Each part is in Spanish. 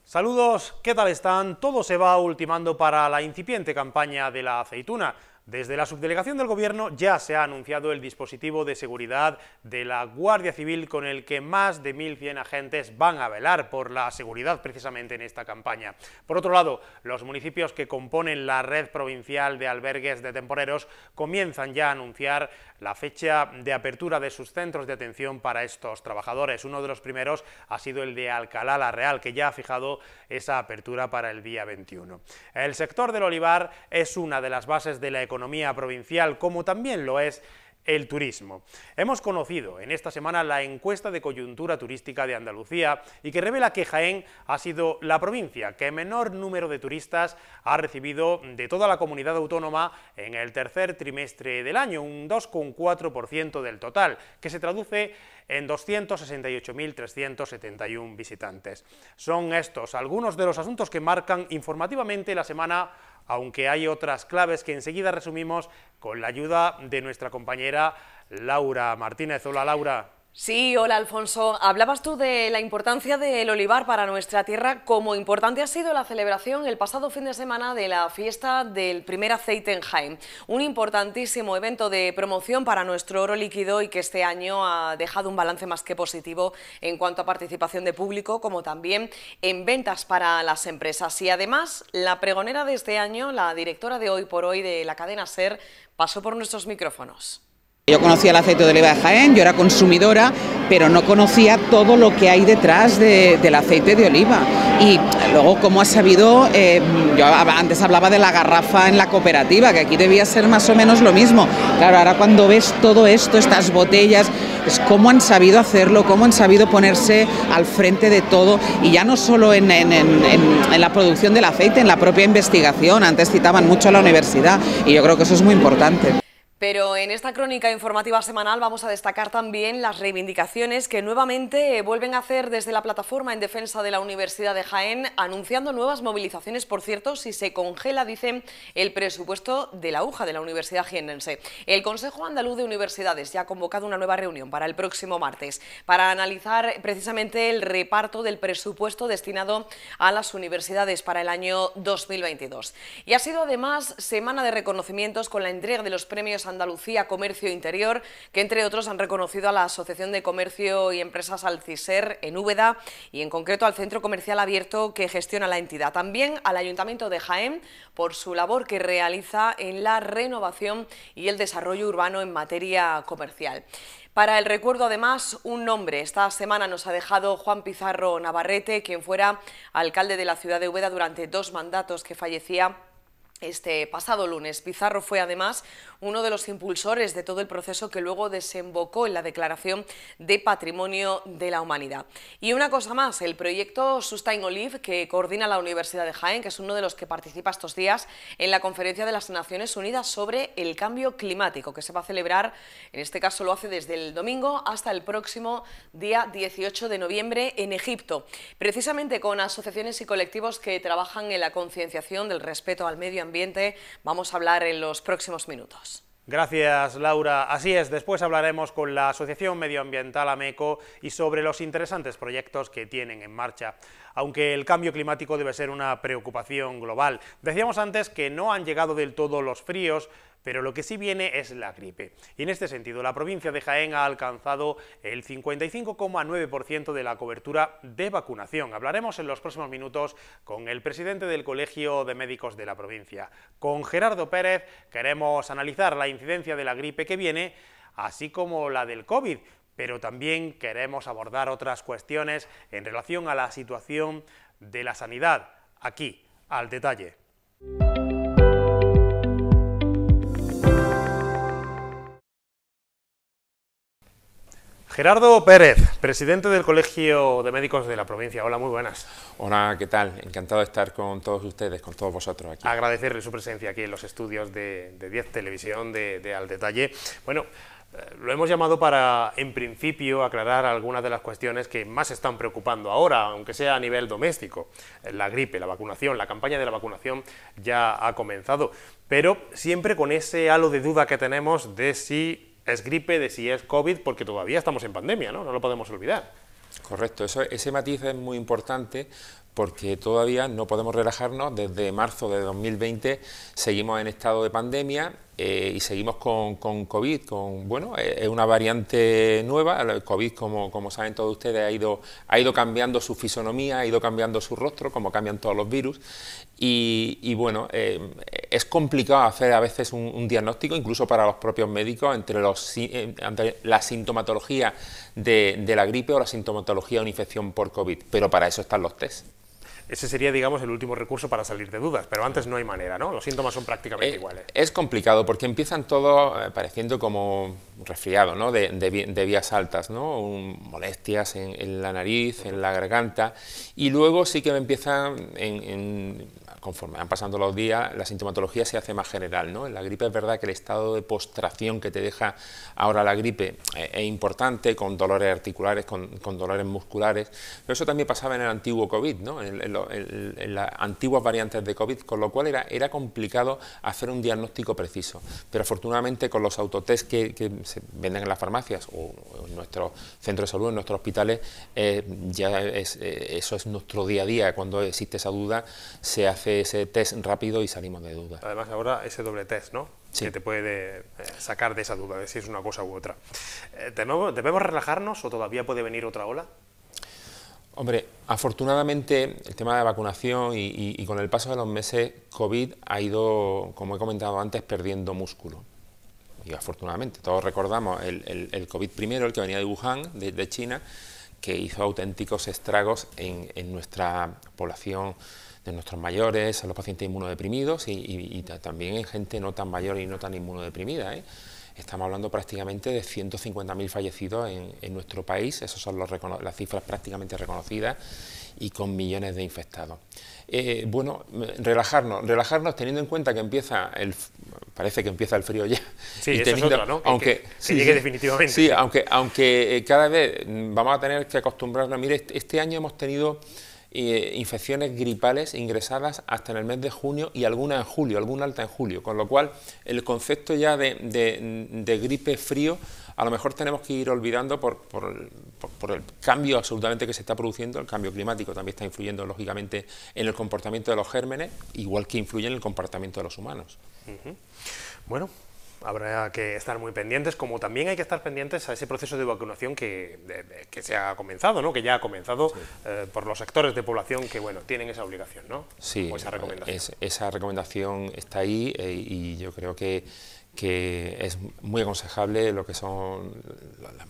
Saludos, ¿qué tal están? Todo se va ultimando para la incipiente campaña de la aceituna. Desde la subdelegación del Gobierno ya se ha anunciado el dispositivo de seguridad de la Guardia Civil con el que más de 1.100 agentes van a velar por la seguridad precisamente en esta campaña. Por otro lado, los municipios que componen la red provincial de albergues de temporeros comienzan ya a anunciar la fecha de apertura de sus centros de atención para estos trabajadores. Uno de los primeros ha sido el de Alcalá la Real, que ya ha fijado esa apertura para el día 21. El sector del olivar es una de las bases de la economía provincial, como también lo es el turismo. Hemos conocido en esta semana la encuesta de coyuntura turística de Andalucía y que revela que Jaén ha sido la provincia que menor número de turistas ha recibido de toda la comunidad autónoma en el tercer trimestre del año, un 2,4% del total, que se traduce en 268.371 visitantes. Son estos algunos de los asuntos que marcan informativamente la semana, aunque hay otras claves que enseguida resumimos con la ayuda de nuestra compañera Laura Martínez. Hola, Laura. Sí, hola Alfonso. Hablabas tú de la importancia del olivar para nuestra tierra, como importante ha sido la celebración el pasado fin de semana de la fiesta del primer aceite en Jaén. Un importantísimo evento de promoción para nuestro oro líquido y que este año ha dejado un balance más que positivo en cuanto a participación de público, como también en ventas para las empresas. Y además, la pregonera de este año, la directora de Hoy por Hoy de la cadena SER, pasó por nuestros micrófonos. Yo conocía el aceite de oliva de Jaén, yo era consumidora, pero no conocía todo lo que hay detrás del aceite de oliva. Y luego, cómo ha sabido, yo antes hablaba de la garrafa en la cooperativa, que aquí debía ser más o menos lo mismo. Claro, ahora cuando ves todo esto, estas botellas, es cómo han sabido hacerlo, cómo han sabido ponerse al frente de todo, y ya no solo en la producción del aceite, en la propia investigación. Antes citaban mucho a la universidad, y yo creo que eso es muy importante. Pero en esta crónica informativa semanal vamos a destacar también las reivindicaciones que nuevamente vuelven a hacer desde la plataforma en defensa de la Universidad de Jaén, anunciando nuevas movilizaciones, por cierto, si se congela, dicen, el presupuesto de la UJA, de la Universidad Jiennense. El Consejo Andaluz de Universidades ya ha convocado una nueva reunión para el próximo martes para analizar precisamente el reparto del presupuesto destinado a las universidades para el año 2022. Y ha sido además semana de reconocimientos con la entrega de los premios Andalucía Comercio Interior, que entre otros han reconocido a la Asociación de Comercio y Empresas Alciser en Úbeda y en concreto al Centro Comercial Abierto que gestiona la entidad. También al Ayuntamiento de Jaén por su labor que realiza en la renovación y el desarrollo urbano en materia comercial. Para el recuerdo, además, un nombre. Esta semana nos ha dejado Juan Pizarro Navarrete, quien fuera alcalde de la ciudad de Úbeda durante 2 mandatos, que fallecía este pasado lunes. Pizarro fue además uno de los impulsores de todo el proceso que luego desembocó en la Declaración de Patrimonio de la Humanidad. Y una cosa más, el proyecto Sustain Olive que coordina la Universidad de Jaén, que es uno de los que participa estos días en la Conferencia de las Naciones Unidas sobre el Cambio Climático, que se va a celebrar, en este caso lo hace desde el domingo hasta el próximo día 18 de noviembre en Egipto, precisamente con asociaciones y colectivos que trabajan en la concienciación del respeto al medio ambiente. Vamos a hablar en los próximos minutos. Gracias, Laura. Así es, después hablaremos con la Asociación Medioambiental AMECO y sobre los interesantes proyectos que tienen en marcha. Aunque el cambio climático debe ser una preocupación global. Decíamos antes que no han llegado del todo los fríos, pero lo que sí viene es la gripe. Y en este sentido, la provincia de Jaén ha alcanzado el 55,9% de la cobertura de vacunación. Hablaremos en los próximos minutos con el presidente del Colegio de Médicos de la provincia. Con Gerardo Pérez queremos analizar la incidencia de la gripe que viene, así como la del COVID, pero también queremos abordar otras cuestiones en relación a la situación de la sanidad, aquí, al detalle. Gerardo Pérez, presidente del Colegio de Médicos de la provincia. Hola, muy buenas. Hola, ¿qué tal? Encantado de estar con todos ustedes, con todos vosotros aquí. Agradecerle su presencia aquí en los estudios de 10 Televisión de Al Detalle. Bueno, lo hemos llamado para, en principio, aclarar algunas de las cuestiones que más están preocupando ahora, aunque sea a nivel doméstico. La gripe, la vacunación, la campaña de la vacunación ya ha comenzado, pero siempre con ese halo de duda que tenemos de si es gripe, de si es COVID, porque todavía estamos en pandemia, ¿no? No lo podemos olvidar. Correcto, ese matiz es muy importante porque todavía no podemos relajarnos. Desde marzo de 2020 seguimos en estado de pandemia y seguimos con COVID. Es una variante nueva. El COVID, como saben todos ustedes, ha ido cambiando su fisonomía, ha ido cambiando su rostro, como cambian todos los virus. Es complicado hacer a veces un diagnóstico, incluso para los propios médicos, entre la sintomatología de la gripe o la sintomatología de una infección por COVID, pero para eso están los test. Ese sería, digamos, el último recurso para salir de dudas, pero antes no hay manera, ¿no? Los síntomas son prácticamente iguales. Es complicado porque empiezan todos pareciendo como resfriado, ¿no? de vías altas, ¿no? Molestias en la nariz, en la garganta, y luego sí que empiezan, conforme van pasando los días, la sintomatología se hace más general, ¿no? En la gripe es verdad que el estado de postración que te deja ahora la gripe es importante, con dolores articulares, con dolores musculares, pero eso también pasaba en el antiguo COVID, ¿no? En las antiguas variantes de COVID, con lo cual era complicado hacer un diagnóstico preciso. Pero afortunadamente con los autotest que se venden en las farmacias o en nuestros centros de salud, en nuestros hospitales, eso es nuestro día a día. Cuando existe esa duda, se hace ese test rápido y salimos de duda. Además ahora ese doble test, ¿no? Sí. Que te puede sacar de esa duda, de si es una cosa u otra. ¿Debemos relajarnos o todavía puede venir otra ola? Hombre, afortunadamente el tema de vacunación y con el paso de los meses, COVID ha ido, como he comentado antes, perdiendo músculo. Y afortunadamente, todos recordamos el COVID primero, el que venía de Wuhan, de China, que hizo auténticos estragos en nuestra población, de nuestros mayores, en los pacientes inmunodeprimidos y también en gente no tan mayor y no tan inmunodeprimida, ¿eh? Estamos hablando prácticamente de 150.000 fallecidos en nuestro país, esas son las cifras prácticamente reconocidas, y con millones de infectados. Relajarnos teniendo en cuenta que parece que empieza el frío ya. Sí, y eso es otra, ¿no? Que llegue definitivamente. Sí, aunque cada vez vamos a tener que acostumbrarnos. Mire, este año hemos tenido infecciones gripales ingresadas hasta en el mes de junio y alguna en julio, alguna alta en julio, con lo cual el concepto ya de gripe frío a lo mejor tenemos que ir olvidando por el cambio absolutamente que se está produciendo. El cambio climático también está influyendo lógicamente en el comportamiento de los gérmenes, igual que influye en el comportamiento de los humanos. Bueno, habrá que estar muy pendientes, como también hay que estar pendientes a ese proceso de vacunación que se ha comenzado, ¿no? Que ya ha comenzado, sí, por los sectores de población que, bueno, tienen esa obligación, ¿no? Sí, o esa recomendación. Esa recomendación está ahí y yo creo que es muy aconsejable. Lo que son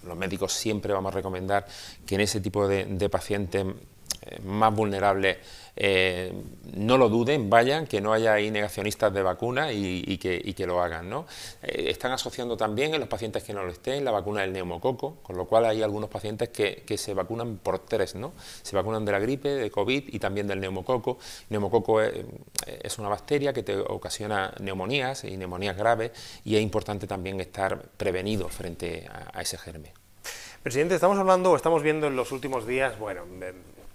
los médicos siempre vamos a recomendar que en ese tipo de pacientes más vulnerables no lo duden, vayan, que no haya ahí negacionistas de vacuna y que lo hagan, ¿no? Están asociando también en los pacientes que no lo estén la vacuna del neumococo, con lo cual hay algunos pacientes que se vacunan por tres, ¿no? Se vacunan de la gripe, de COVID y también del neumococo. El neumococo es una bacteria que te ocasiona neumonías y neumonías graves, y es importante también estar prevenido frente a ese germen. Presidente, estamos viendo en los últimos días, bueno,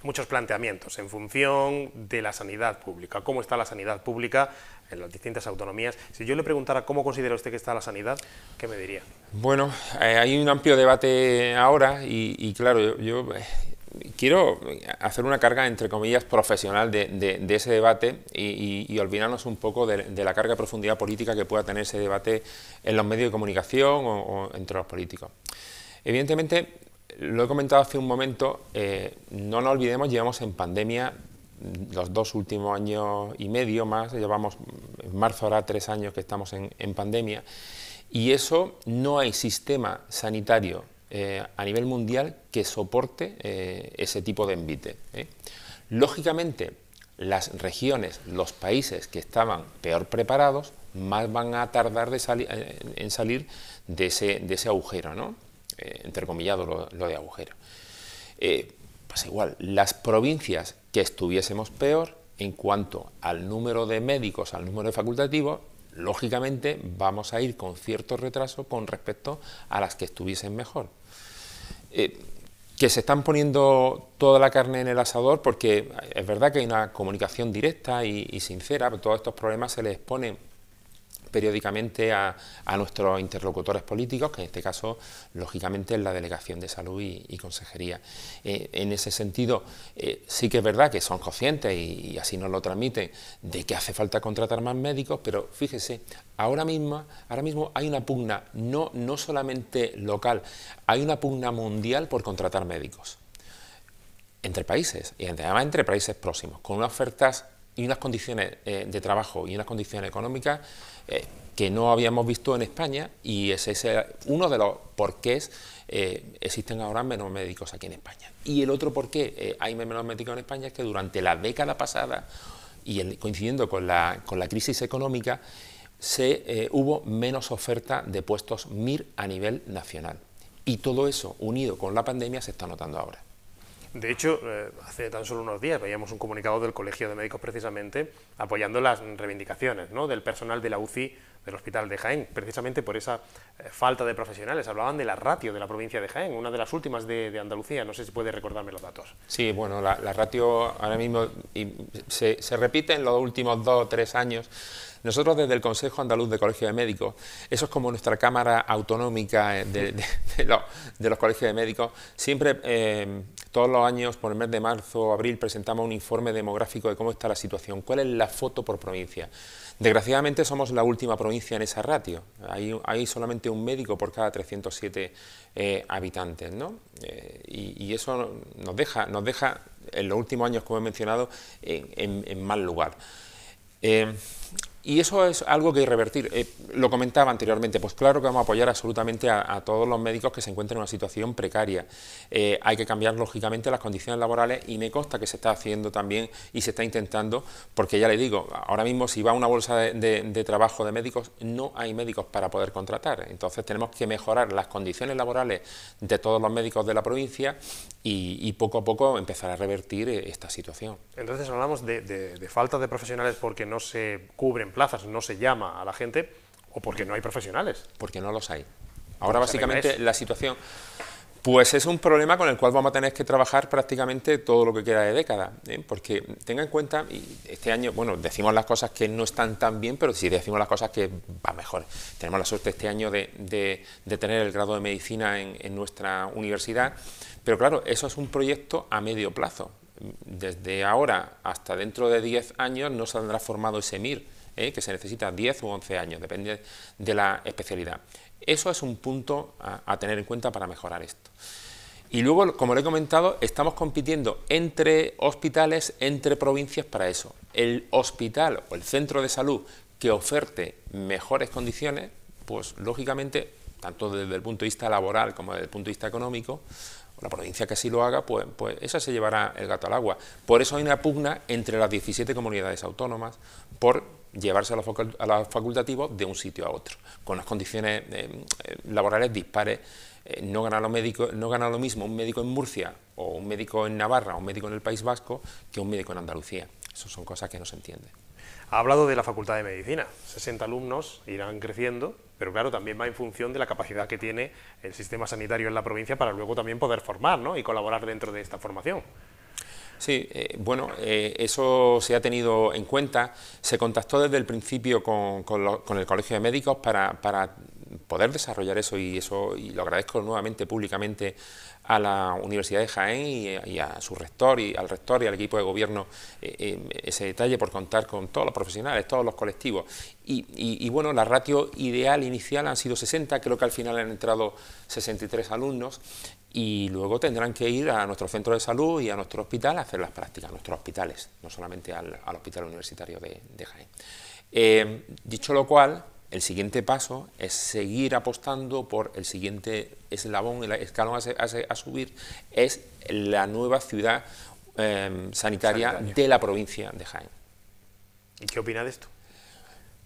muchos planteamientos en función de la sanidad pública. ¿Cómo está la sanidad pública en las distintas autonomías? Si yo le preguntara cómo considera usted que está la sanidad, ¿qué me diría? Bueno, hay un amplio debate ahora y claro, yo quiero hacer una carga, entre comillas, profesional de ese debate y olvidarnos un poco de la carga de profundidad política que pueda tener ese debate en los medios de comunicación o entre los políticos. Evidentemente, lo he comentado hace un momento, no nos olvidemos, llevamos en pandemia los 2 últimos años y medio más, llevamos en marzo ahora 3 años que estamos en pandemia, y eso no hay sistema sanitario a nivel mundial que soporte ese tipo de envite. Lógicamente, las regiones, los países que estaban peor preparados, más van a tardar en salir de ese agujero, ¿no? Entrecomillado lo de agujero. Pues igual, las provincias que estuviésemos peor en cuanto al número de médicos, al número de facultativos, lógicamente vamos a ir con cierto retraso con respecto a las que estuviesen mejor. Que se están poniendo toda la carne en el asador, porque es verdad que hay una comunicación directa y sincera, pero todos estos problemas se les exponen periódicamente a nuestros interlocutores políticos, que en este caso, lógicamente, es la Delegación de Salud y Consejería. En ese sentido, sí que es verdad que son conscientes y así nos lo transmiten, de que hace falta contratar más médicos, pero fíjese, ahora mismo hay una pugna no solamente local, hay una pugna mundial por contratar médicos entre países, y además entre países próximos, con unas ofertas y unas condiciones de trabajo y unas condiciones económicas que no habíamos visto en España, y ese es uno de los porqués existen ahora menos médicos aquí en España. Y el otro porqué hay menos médicos en España es que durante la década pasada, y coincidiendo con la crisis económica, hubo menos oferta de puestos MIR a nivel nacional. Y todo eso, unido con la pandemia, se está notando ahora. De hecho, hace tan solo unos días veíamos un comunicado del Colegio de Médicos precisamente apoyando las reivindicaciones, ¿no?, del personal de la UCI del Hospital de Jaén, precisamente por esa falta de profesionales. Hablaban de la ratio de la provincia de Jaén, una de las últimas de Andalucía. No sé si puede recordarme los datos. Sí, bueno, la ratio ahora mismo se repite en los últimos 2 o 3 años. Nosotros desde el Consejo Andaluz de Colegios de Médicos, eso es como nuestra Cámara Autonómica de los Colegios de Médicos, siempre, todos los años, por el mes de marzo o abril, presentamos un informe demográfico de cómo está la situación, cuál es la foto por provincia. Desgraciadamente somos la última provincia en esa ratio, hay solamente un médico por cada 307 habitantes, ¿no? Y eso nos deja, en los últimos años, como he mencionado, en mal lugar. Y eso es algo que hay que revertir. Lo comentaba anteriormente, pues claro que vamos a apoyar absolutamente a todos los médicos que se encuentren en una situación precaria. Hay que cambiar lógicamente las condiciones laborales, y me consta que se está haciendo también y se está intentando, porque ya le digo, ahora mismo si va a una bolsa de trabajo de médicos, no hay médicos para poder contratar. Entonces tenemos que mejorar las condiciones laborales de todos los médicos de la provincia y poco a poco empezar a revertir esta situación. Entonces hablamos de falta de profesionales porque no se cubren plazas, no se llama a la gente, o porque no hay profesionales. Porque no los hay. Ahora básicamente la situación, pues es un problema con el cual vamos a tener que trabajar prácticamente todo lo que queda de década, porque tenga en cuenta, y este año, bueno, decimos las cosas que no están tan bien, pero sí decimos las cosas que va mejor. Tenemos la suerte este año de tener el grado de medicina en nuestra universidad, pero claro, eso es un proyecto a medio plazo. Desde ahora hasta dentro de 10 años no se tendrá formado ese MIR, que se necesita 10 u 11 años, depende de la especialidad. Eso es un punto a tener en cuenta para mejorar esto. Y luego, como le he comentado, estamos compitiendo entre hospitales, entre provincias para eso. El hospital o el centro de salud que oferte mejores condiciones, pues lógicamente, tanto desde el punto de vista laboral como desde el punto de vista económico, la provincia que así lo haga, pues esa se llevará el gato al agua. Por eso hay una pugna entre las 17 comunidades autónomas por llevarse a los facultativos de un sitio a otro, con unas condiciones laborales dispares. No gana lo mismo un médico en Murcia o un médico en Navarra o un médico en el País Vasco que un médico en Andalucía. Eso son cosas que no se entienden. Ha hablado de la Facultad de Medicina, 60 alumnos irán creciendo, pero claro, también va en función de la capacidad que tiene el sistema sanitario en la provincia para luego también poder formar, ¿no?, y colaborar dentro de esta formación. Sí, bueno, eso se ha tenido en cuenta, se contactó desde el principio con el Colegio de Médicos para poder desarrollar eso, y lo agradezco nuevamente públicamente a la Universidad de Jaén y a su rector y al equipo de gobierno ese detalle por contar con todos los profesionales, todos los colectivos. Y bueno, la ratio ideal inicial han sido 60, creo que al final han entrado 63 alumnos, y luego tendrán que ir a nuestro centro de salud y a nuestro hospital a hacer las prácticas, a nuestros hospitales, no solamente al Hospital Universitario de Jaén. Dicho lo cual, el siguiente paso es seguir apostando por el siguiente eslabón, el escalón a subir, es la nueva ciudad sanitaria de la provincia de Jaén. ¿Y qué opina de esto?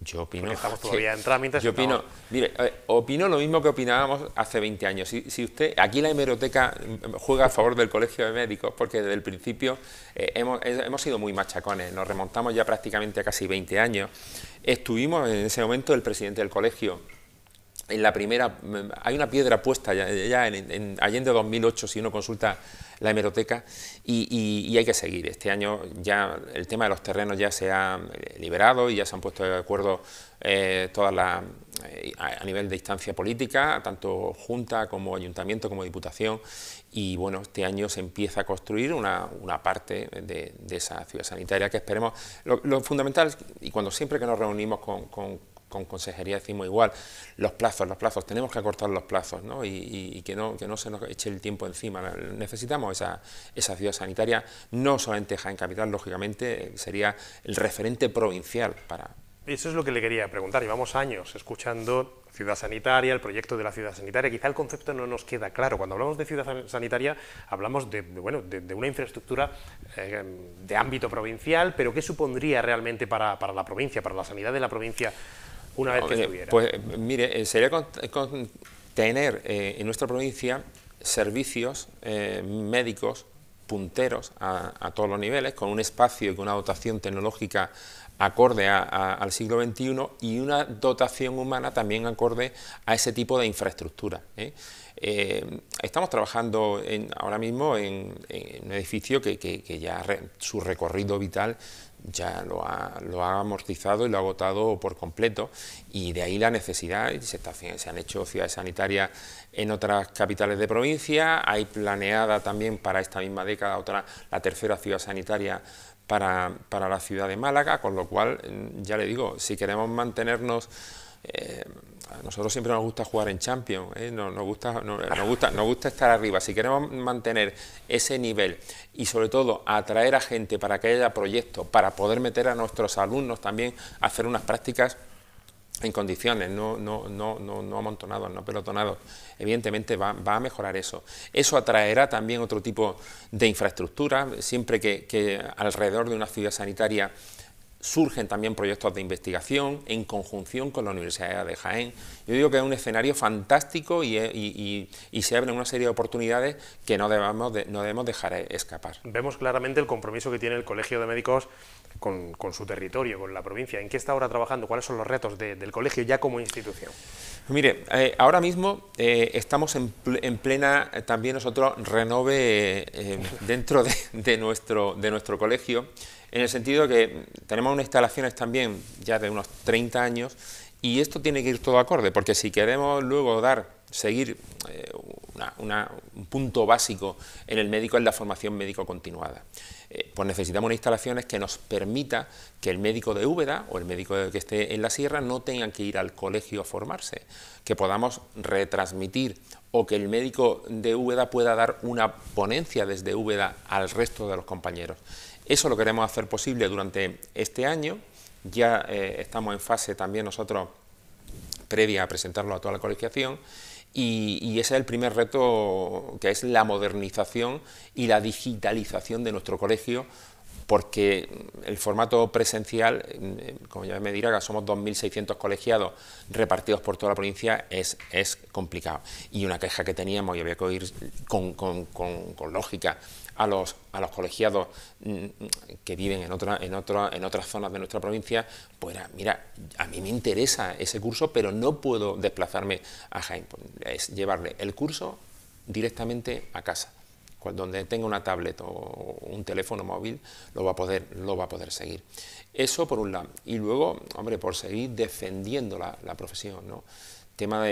Yo opino, porque estamos todavía en trámites. Yo opino, mire, opino lo mismo que opinábamos hace 20 años. Si usted, aquí la hemeroteca juega a favor del Colegio de Médicos, porque desde el principio hemos sido muy machacones, nos remontamos ya prácticamente a casi 20 años. Estuvimos en ese momento el presidente del colegio. En la primera, hay una piedra puesta ya en Allende 2008, si uno consulta la hemeroteca, y hay que seguir. Este año ya el tema de los terrenos ya se ha liberado y ya se han puesto de acuerdo a nivel de instancia política, tanto Junta como Ayuntamiento como Diputación, y bueno, este año se empieza a construir una parte de esa ciudad sanitaria que esperemos. Lo fundamental, y cuando siempre que nos reunimos con consejería decimos igual, los plazos, tenemos que acortar los plazos, ¿no? y que no se nos eche el tiempo encima. Necesitamos esa ciudad sanitaria, no solamente Jaén Capital, lógicamente, sería el referente provincial para... Eso es lo que le quería preguntar. Llevamos años escuchando ciudad sanitaria, el proyecto de la ciudad sanitaria. Quizá el concepto no nos queda claro. Cuando hablamos de ciudad sanitaria hablamos de una infraestructura de ámbito provincial, pero ¿qué supondría realmente para la provincia, para la sanidad de la provincia una vez que estuviera? Pues mire, sería tener en nuestra provincia servicios médicos punteros a todos los niveles, con un espacio y con una dotación tecnológica acorde al siglo XXI y una dotación humana también acorde a ese tipo de infraestructura. Estamos trabajando ahora mismo en un edificio que ya su recorrido vital ya lo ha amortizado y lo ha agotado por completo, y de ahí la necesidad. Se han hecho ciudades sanitarias en otras capitales de provincia, hay planeada también para esta misma década la tercera ciudad sanitaria para la ciudad de Málaga, con lo cual, ya le digo, si queremos mantenernos... a nosotros siempre nos gusta jugar en Champions, nos gusta estar arriba. Si queremos mantener ese nivel y sobre todo atraer a gente para que haya proyectos, para poder meter a nuestros alumnos también a hacer unas prácticas en condiciones, no amontonados, no pelotonados, evidentemente va a mejorar eso. Eso atraerá también otro tipo de infraestructura, siempre que alrededor de una ciudad sanitaria surgen también proyectos de investigación en conjunción con la Universidad de Jaén. Yo digo que es un escenario fantástico y se abren una serie de oportunidades que no debemos dejar escapar. Vemos claramente el compromiso que tiene el Colegio de Médicos con su territorio, con la provincia. ¿En qué está ahora trabajando? ¿Cuáles son los retos del colegio ya como institución? Mire, ahora mismo estamos en plena, también nosotros, renove dentro de nuestro colegio, en el sentido que tenemos unas instalaciones también ya de unos 30 años, y esto tiene que ir todo acorde, porque si queremos luego seguir un punto básico en el médico es la formación médico continuada. Pues necesitamos unas instalaciones que nos permita que el médico de Úbeda o el médico que esté en la sierra no tengan que ir al colegio a formarse, que podamos retransmitir, o que el médico de Úbeda pueda dar una ponencia desde Úbeda al resto de los compañeros. Eso lo queremos hacer posible durante este año. Ya estamos en fase también nosotros previa a presentarlo a toda la colegiación, y ese es el primer reto, que es la modernización y la digitalización de nuestro colegio, porque el formato presencial, como ya me dirá, que somos 2.600 colegiados repartidos por toda la provincia, es complicado. Y una queja que teníamos, y había que oír con lógica a los colegiados que viven en otras zonas de nuestra provincia, pues era, mira, a mí me interesa ese curso, pero no puedo desplazarme a Jaén. Es llevarle el curso directamente a casa. Donde tenga una tablet o un teléfono móvil, lo va a poder seguir. Eso por un lado. Y luego, hombre, por seguir defendiendo la profesión, ¿no? Tema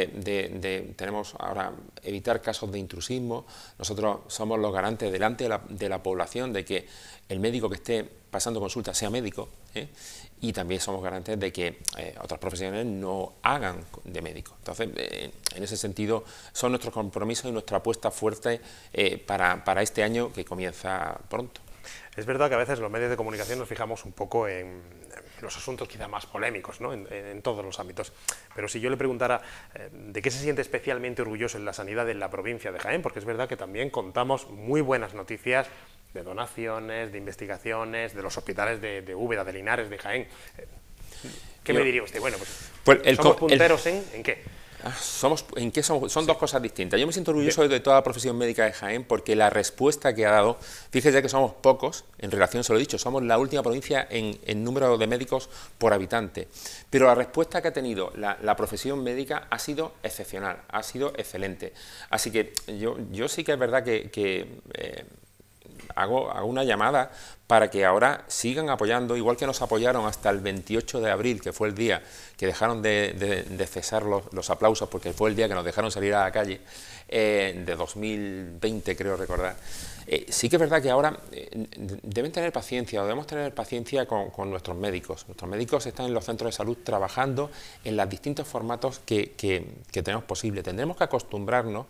tenemos ahora evitar casos de intrusismo. Nosotros somos los garantes delante de la población de que el médico que esté pasando consulta sea médico, y también somos garantes de que otras profesionales no hagan de médico. Entonces, en ese sentido, son nuestros compromisos y nuestra apuesta fuerte para este año que comienza pronto. Es verdad que a veces los medios de comunicación nos fijamos un poco en los asuntos quizá más polémicos, ¿no? en todos los ámbitos. Pero si yo le preguntara de qué se siente especialmente orgulloso en la sanidad en la provincia de Jaén, porque es verdad que también contamos muy buenas noticias de donaciones, de investigaciones, de los hospitales de Úbeda, de Linares, de Jaén. ¿Qué me diría usted? Bueno, pues ¿somos punteros en qué? ¿En qué somos? Son dos cosas distintas. Yo me siento orgulloso de toda la profesión médica de Jaén porque la respuesta que ha dado, fíjese que somos pocos, en relación, se lo he dicho, somos la última provincia en número de médicos por habitante, pero la respuesta que ha tenido la profesión médica ha sido excepcional, ha sido excelente. Así que yo sí que es verdad que hago una llamada para que ahora sigan apoyando, igual que nos apoyaron hasta el 28 de abril, que fue el día que dejaron de cesar los aplausos, porque fue el día que nos dejaron salir a la calle, de 2020 creo recordar. Sí que es verdad que ahora deben tener paciencia, o debemos tener paciencia con nuestros médicos. Nuestros médicos están en los centros de salud trabajando en los distintos formatos que tenemos posible. Tendremos que acostumbrarnos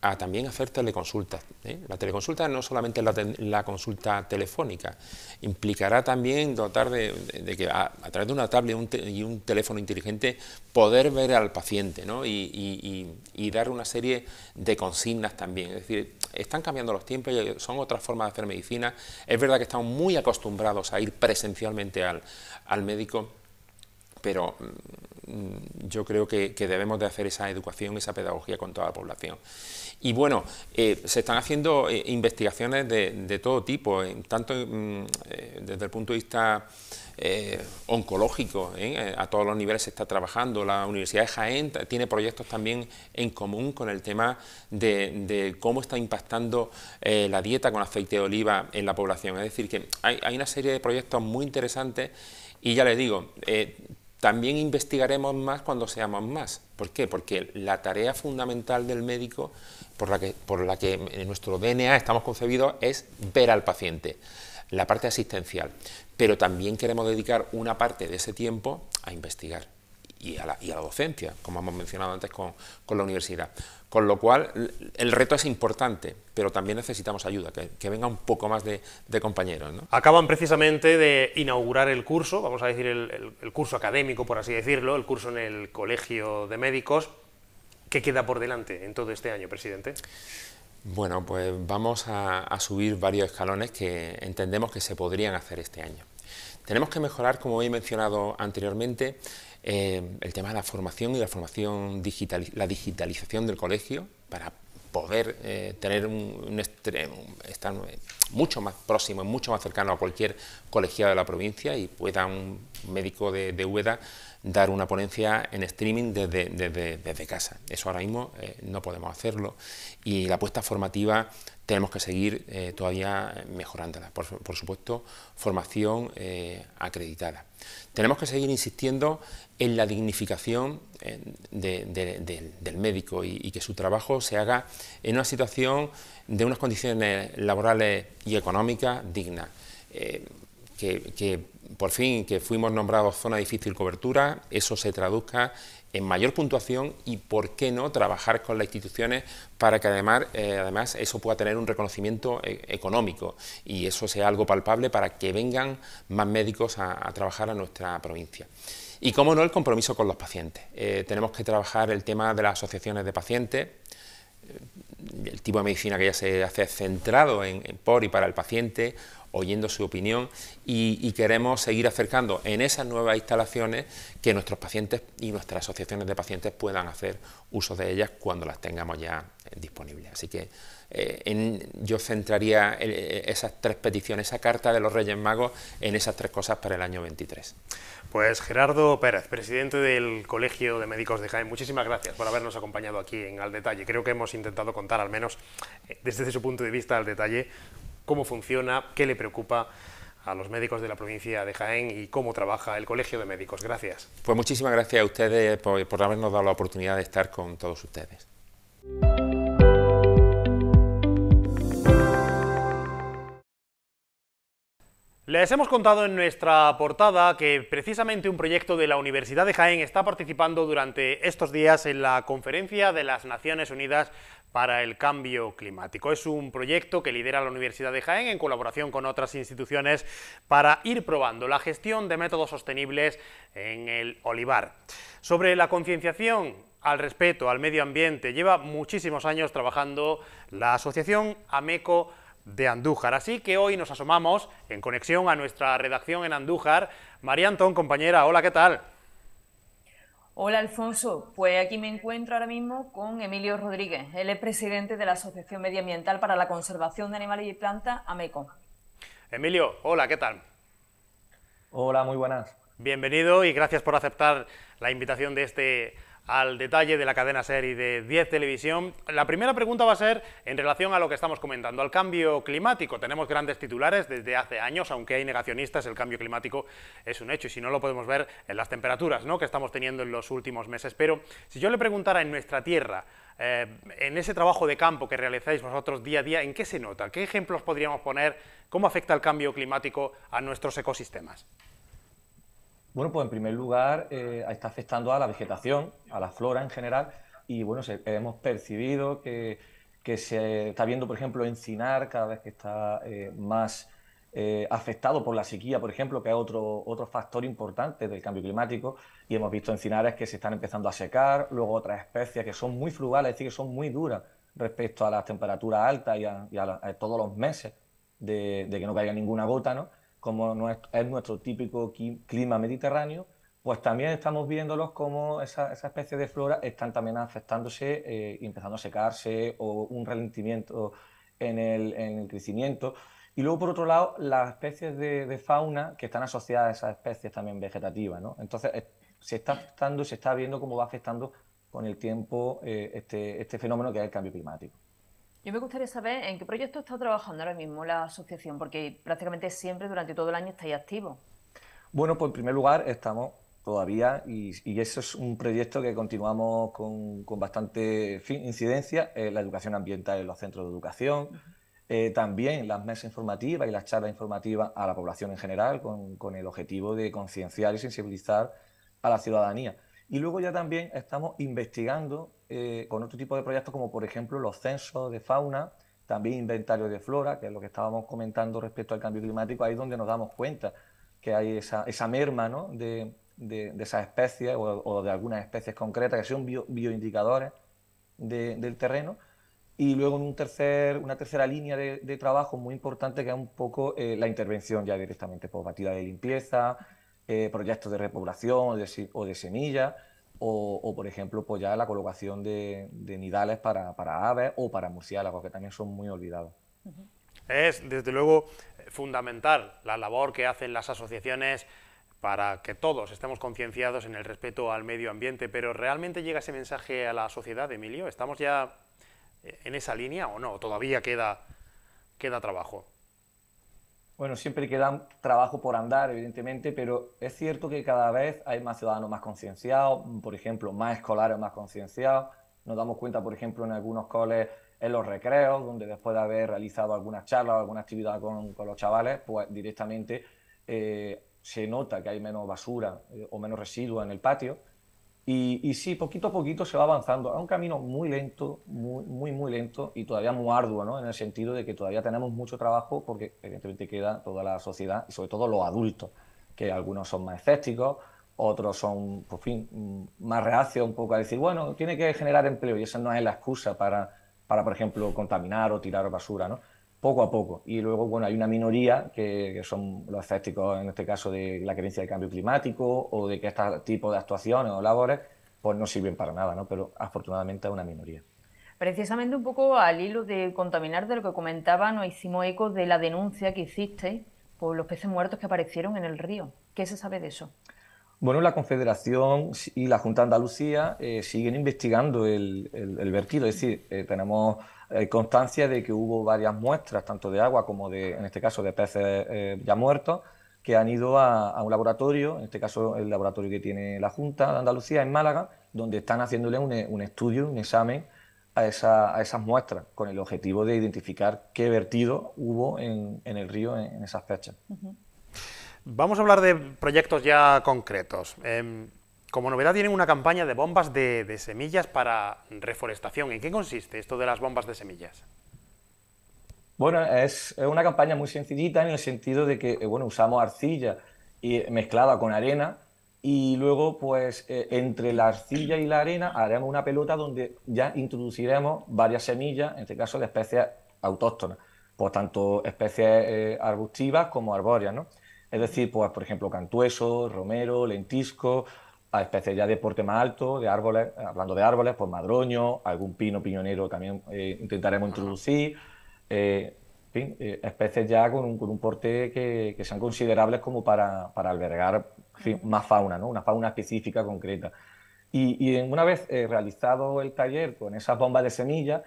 a también hacer teleconsultas. La teleconsulta no solamente la consulta telefónica, implicará también dotar de que a través de una tablet y un teléfono inteligente poder ver al paciente, ¿no? y dar una serie de consignas también. Es decir, están cambiando los tiempos y son otras formas de hacer medicina. Es verdad que estamos muy acostumbrados a ir presencialmente al médico, pero yo creo que debemos de hacer esa educación, esa pedagogía con toda la población. Y bueno, se están haciendo investigaciones de todo tipo, tanto desde el punto de vista oncológico, a todos los niveles se está trabajando. La Universidad de Jaén tiene proyectos también en común con el tema de cómo está impactando la dieta con aceite de oliva en la población. Es decir, que hay una serie de proyectos muy interesantes y ya les digo, también investigaremos más cuando seamos más. ¿Por qué? Porque la tarea fundamental del médico, por la que en nuestro DNA estamos concebidos, es ver al paciente, la parte asistencial. Pero también queremos dedicar una parte de ese tiempo a investigar y a la docencia, como hemos mencionado antes con la universidad. Con lo cual, el reto es importante, pero también necesitamos ayuda, que venga un poco más de compañeros, ¿no? Acaban precisamente de inaugurar el curso, vamos a decir el curso académico, por así decirlo, el curso en el Colegio de Médicos. ¿Qué queda por delante en todo este año, presidente? Bueno, pues vamos a subir varios escalones que entendemos que se podrían hacer este año. Tenemos que mejorar, como he mencionado anteriormente, el tema de la formación y la digitalización del colegio para poder tener estar mucho más próximo, mucho más cercano a cualquier colegiado de la provincia y pueda un médico de Úbeda dar una ponencia en streaming desde casa. Eso ahora mismo no podemos hacerlo y la apuesta formativa tenemos que seguir todavía mejorándola. Por supuesto, formación acreditada. Tenemos que seguir insistiendo en la dignificación del médico y que su trabajo se haga en una situación de unas condiciones laborales y económicas dignas. Que por fin que fuimos nombrados zona de difícil cobertura, eso se traduzca en mayor puntuación y, por qué no, trabajar con las instituciones para que además eso pueda tener un reconocimiento económico y eso sea algo palpable para que vengan más médicos a trabajar a nuestra provincia. Y, cómo no, el compromiso con los pacientes. Tenemos que trabajar el tema de las asociaciones de pacientes. El tipo de medicina que ya se hace es centrado por y para el paciente, oyendo su opinión y queremos seguir acercando en esas nuevas instalaciones que nuestros pacientes y nuestras asociaciones de pacientes puedan hacer uso de ellas cuando las tengamos ya disponibles. Así que yo centraría esas tres peticiones, esa carta de los Reyes Magos, en esas tres cosas para el año 23. Pues Gerardo Pérez, presidente del Colegio de Médicos de Jaén, muchísimas gracias por habernos acompañado aquí en Al Detalle. Creo que hemos intentado contar, al menos desde su punto de vista, al detalle, cómo funciona, qué le preocupa a los médicos de la provincia de Jaén y cómo trabaja el Colegio de Médicos. Gracias. Pues muchísimas gracias a ustedes por habernos dado la oportunidad de estar con todos ustedes. Les hemos contado en nuestra portada que precisamente un proyecto de la Universidad de Jaén está participando durante estos días en la Conferencia de las Naciones Unidas para el Cambio Climático. Es un proyecto que lidera la Universidad de Jaén en colaboración con otras instituciones para ir probando la gestión de métodos sostenibles en el olivar. Sobre la concienciación al respeto al medio ambiente, lleva muchísimos años trabajando la Asociación Ameco de Andújar, así que hoy nos asomamos en conexión a nuestra redacción en Andújar. María Antón, compañera, hola, ¿qué tal? Hola Alfonso, pues aquí me encuentro ahora mismo con Emilio Rodríguez. Él es presidente de la Asociación Medioambiental para la Conservación de Animales y Plantas, AMECO. Emilio, hola, ¿qué tal? Hola, muy buenas. Bienvenido y gracias por aceptar la invitación de Al Detalle de la cadena SER y de 10 Televisión. La primera pregunta va a ser en relación a lo que estamos comentando, al cambio climático. Tenemos grandes titulares desde hace años, aunque hay negacionistas, el cambio climático es un hecho y si no lo podemos ver en las temperaturas, ¿no?, que estamos teniendo en los últimos meses. Pero si yo le preguntara en nuestra tierra, en ese trabajo de campo que realizáis vosotros día a día, ¿en qué se nota? ¿Qué ejemplos podríamos poner? ¿Cómo afecta el cambio climático a nuestros ecosistemas? Bueno, pues en primer lugar está afectando a la vegetación, a la flora en general, y bueno, hemos percibido que se está viendo, por ejemplo, encinar cada vez que está más afectado por la sequía, por ejemplo, que es otro factor importante del cambio climático, y hemos visto encinares que se están empezando a secar, luego otras especies que son muy frugales, es decir, que son muy duras respecto a las temperaturas altas y a todos los meses de que no caiga ninguna gota, ¿no? Como es nuestro típico clima mediterráneo, pues también estamos viéndolos como esa especie de flora están también afectándose y empezando a secarse o un ralentimiento en el crecimiento. Y luego, por otro lado, las especies de fauna que están asociadas a esas especies también vegetativas, ¿no? Entonces, se está afectando, se está viendo cómo va afectando con el tiempo este fenómeno que es el cambio climático. Yo me gustaría saber en qué proyecto está trabajando ahora mismo la asociación, porque prácticamente siempre durante todo el año estáis activos. Bueno, pues en primer lugar estamos todavía, y eso es un proyecto que continuamos con bastante incidencia, la educación ambiental en los centros de educación, también las mesas informativas y las charlas informativas a la población en general, con el objetivo de concienciar y sensibilizar a la ciudadanía. Y luego ya también estamos investigando con otro tipo de proyectos como por ejemplo los censos de fauna, también inventarios de flora, que es lo que estábamos comentando respecto al cambio climático, ahí es donde nos damos cuenta que hay esa merma, ¿no?, de esas especies o de algunas especies concretas que son bioindicadores del terreno. Y luego una tercera línea de trabajo muy importante que es un poco la intervención ya directamente por batida de limpieza, proyectos de repoblación o de semillas, o por ejemplo, pues ya la colocación de nidales para aves o para murciélagos, que también son muy olvidados. Es, desde luego, fundamental la labor que hacen las asociaciones para que todos estemos concienciados en el respeto al medio ambiente, pero ¿realmente llega ese mensaje a la sociedad, Emilio? ¿Estamos ya en esa línea o no? ¿Todavía queda trabajo? Bueno, siempre queda trabajo por andar, evidentemente, pero es cierto que cada vez hay más ciudadanos más concienciados, por ejemplo, más escolares más concienciados. Nos damos cuenta, por ejemplo, en algunos coles, en los recreos, donde después de haber realizado algunas charlas o alguna actividad con los chavales, pues directamente se nota que hay menos basura o menos residuos en el patio. Y sí, poquito a poquito se va avanzando. Es un camino muy lento, muy lento y todavía muy arduo, ¿no?, en el sentido de que todavía tenemos mucho trabajo porque evidentemente queda toda la sociedad y sobre todo los adultos, que algunos son más escépticos, otros son, por fin, más reacios un poco a decir, bueno, tiene que generar empleo y esa no es la excusa para por ejemplo, contaminar o tirar basura, ¿no? Poco a poco. Y luego, bueno, hay una minoría que son los escépticos, en este caso, de la creencia del cambio climático o de que este tipo de actuaciones o labores pues no sirven para nada, ¿no? Pero afortunadamente es una minoría. Precisamente un poco al hilo de contaminar, de lo que comentaba, nos hicimos eco de la denuncia que hicisteis por los peces muertos que aparecieron en el río. ¿Qué se sabe de eso? Bueno, la Confederación y la Junta de Andalucía siguen investigando el vertido, es decir, tenemos constancia de que hubo varias muestras, tanto de agua como en este caso, de peces ya muertos, que han ido a un laboratorio, en este caso el laboratorio que tiene la Junta de Andalucía en Málaga, donde están haciéndole un estudio, un examen a esas muestras, con el objetivo de identificar qué vertido hubo en el río en esas fechas. Vamos a hablar de proyectos ya concretos. Como novedad tienen una campaña de bombas de semillas para reforestación. ¿En qué consiste esto de las bombas de semillas? Bueno, es una campaña muy sencillita en el sentido de que bueno, usamos arcilla mezclada con arena y luego pues entre la arcilla y la arena haremos una pelota donde ya introduciremos varias semillas, en este caso de especies autóctonas, pues tanto especies arbustivas como arbóreas, ¿no? Es decir, pues por ejemplo cantueso, romero, lentisco, a especies ya de porte más alto, de árboles, hablando de árboles, pues madroño, algún pino piñonero también intentaremos introducir, en fin, especies ya con un porte que sean considerables como para albergar, en fin, más fauna, ¿no? Una fauna específica, concreta. Y una vez realizado el taller con esas bombas de semillas,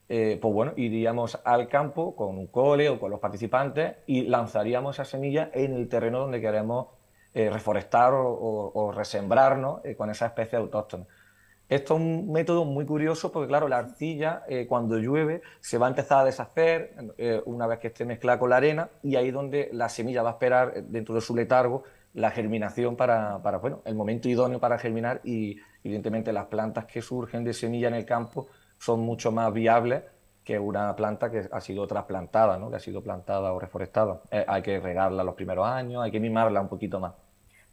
pues bueno, iríamos al campo con un cole o con los participantes y lanzaríamos esas semillas en el terreno donde queremos reforestar o resembrar, ¿no? Con esa especie autóctona. Esto es un método muy curioso porque, claro, la arcilla cuando llueve se va a empezar a deshacer una vez que esté mezclada con la arena, y ahí es donde la semilla va a esperar dentro de su letargo la germinación para bueno, el momento idóneo para germinar, y evidentemente las plantas que surgen de semilla en el campo son mucho más viables que una planta que ha sido trasplantada, ¿no? Que ha sido plantada o reforestada. Hay que regarla los primeros años, hay que mimarla un poquito más.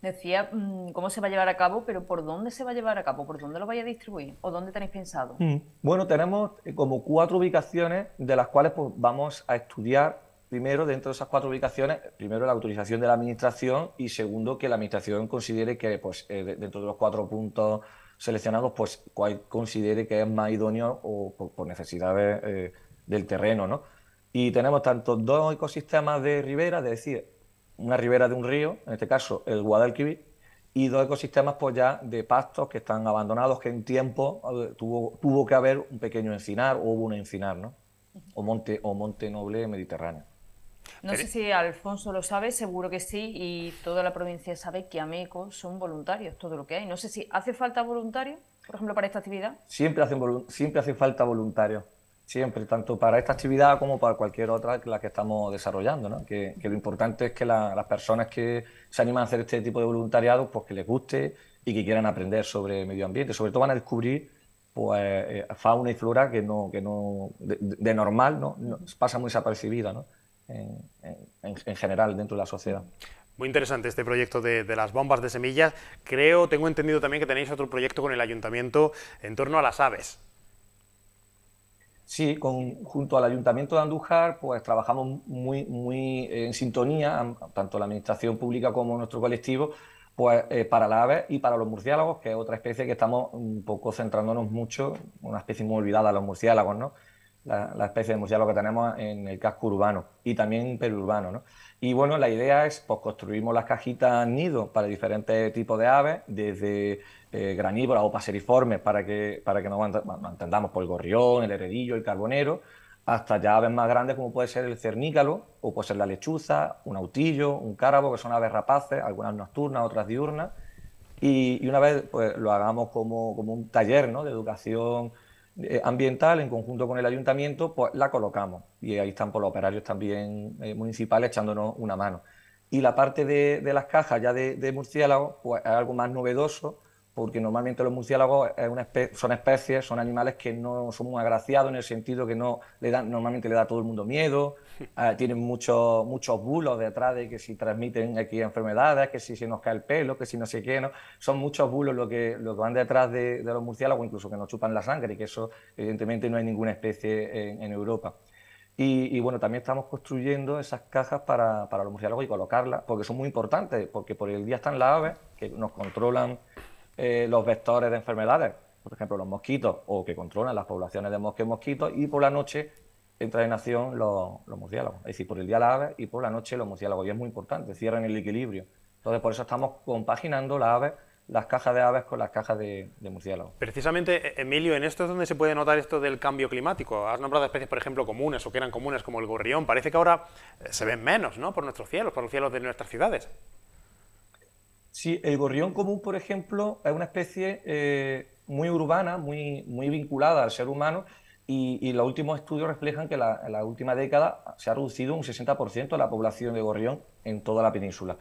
Decía cómo se va a llevar a cabo, pero ¿por dónde se va a llevar a cabo? ¿Por dónde lo vais a distribuir? ¿O dónde tenéis pensado? Bueno, tenemos como 4 ubicaciones, de las cuales pues, vamos a estudiar primero, dentro de esas 4 ubicaciones, primero la autorización de la Administración, y segundo, que la Administración considere que pues, dentro de los 4 puntos seleccionados, pues cuál considere que es más idóneo o por necesidades del terreno, ¿no? Y tenemos tanto 2 ecosistemas de ribera, es decir, una ribera de un río, en este caso el Guadalquivir, y 2 ecosistemas pues ya de pastos que están abandonados, que en tiempo tuvo que haber un pequeño encinar, o hubo un encinar, ¿no? O monte noble mediterráneo. No sé si Alfonso lo sabe, seguro que sí, y toda la provincia sabe que Ameco son voluntarios, todo lo que hay. No sé si hace falta voluntarios, por ejemplo, para esta actividad. Siempre hace falta voluntarios, siempre, tanto para esta actividad como para cualquier otra que la que estamos desarrollando, ¿no? Que lo importante es que las personas que se animan a hacer este tipo de voluntariado, pues que les guste y que quieran aprender sobre medio ambiente. Sobre todo van a descubrir pues, fauna y flora que de normal no pasa muy desapercibida, ¿no? En general dentro de la sociedad. Muy interesante este proyecto de las bombas de semillas. Tengo entendido también que tenéis otro proyecto con el ayuntamiento en torno a las aves. Sí, junto al Ayuntamiento de Andújar, pues trabajamos muy en sintonía, tanto la Administración Pública como nuestro colectivo, pues para las aves y para los murciélagos, que es otra especie que estamos un poco centrándonos mucho, una especie muy olvidada, los murciélagos, ¿no? La especie de murciélago que tenemos en el casco urbano y también periurbano, ¿no? Y bueno, la idea es, pues construimos las cajitas nido para diferentes tipos de aves, desde granívoras o paseriformes para que nos entendamos, por el gorrión, el heredillo, el carbonero, hasta ya aves más grandes como puede ser el cernícalo, o puede ser la lechuza, un autillo, un cárabo, que son aves rapaces, algunas nocturnas, otras diurnas, y una vez pues lo hagamos como un taller, ¿no? De educación ambiental en conjunto con el ayuntamiento, pues la colocamos, y ahí están por los operarios también municipales echándonos una mano. Y la parte de las cajas ya de murciélagos, pues es algo más novedoso, porque normalmente los murciélagos son animales que no son muy agraciados, en el sentido que normalmente le da a todo el mundo miedo, tienen muchos bulos detrás de que si transmiten aquí enfermedades, que si se nos cae el pelo, que si no sé qué, ¿no? Son muchos bulos lo que van detrás de los murciélagos, incluso que nos chupan la sangre, y que eso evidentemente no hay ninguna especie en Europa. Y bueno, también estamos construyendo esas cajas para los murciélagos y colocarlas, porque son muy importantes, porque por el día están las aves que nos controlan los vectores de enfermedades, por ejemplo los mosquitos, o que controlan las poblaciones de moscas y mosquitos, y por la noche entran en acción los murciélagos. Es decir, por el día las aves y por la noche los murciélagos, y es muy importante, cierran el equilibrio. Entonces por eso estamos compaginando las cajas de aves con las cajas de murciélagos. Precisamente, Emilio, en esto es donde se puede notar esto del cambio climático. Has nombrado especies, por ejemplo, comunes o que eran comunes, como el gorrión. Parece que ahora se ven menos, ¿no? Por nuestros cielos, por los cielos de nuestras ciudades. Sí, el gorrión común, por ejemplo, es una especie muy urbana, muy vinculada al ser humano, y los últimos estudios reflejan que en la última década se ha reducido un 60% la población de gorrión en toda la península.